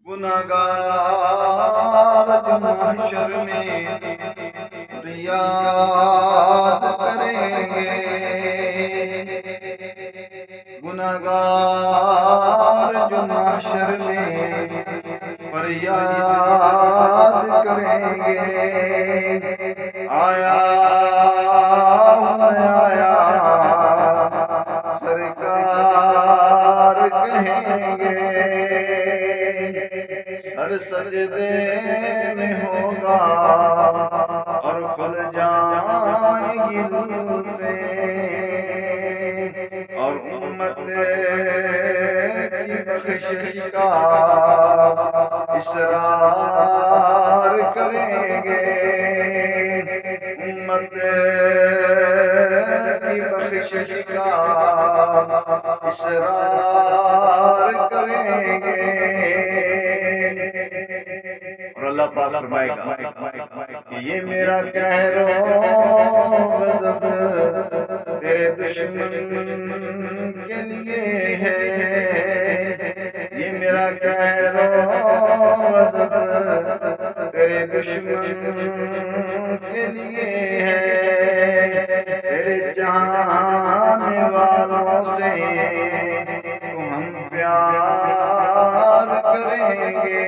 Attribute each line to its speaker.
Speaker 1: گناہگار جو محشر میں فریاد کریں گے، گناہگار جو محشر میں فریاد کریں گے، آیا آیا سرکار کہیں گے، سر سجدے میں ہوگا اور کھل جائیں گی زلفیں، اور امت کی بخشش کا اصرار کریں گے، امت کی بخشش کا اصرار کریں گے۔ اور اللہ پاک فرمائے گا کہ یہ میرا قہر و غضب تیرے دشمن کے لیے ہے، یہ میرا قہر و غضب تیرے دشمن کے لیے ہے، تیرے چاہنے والوں سے تو ہم پیار کریں گے۔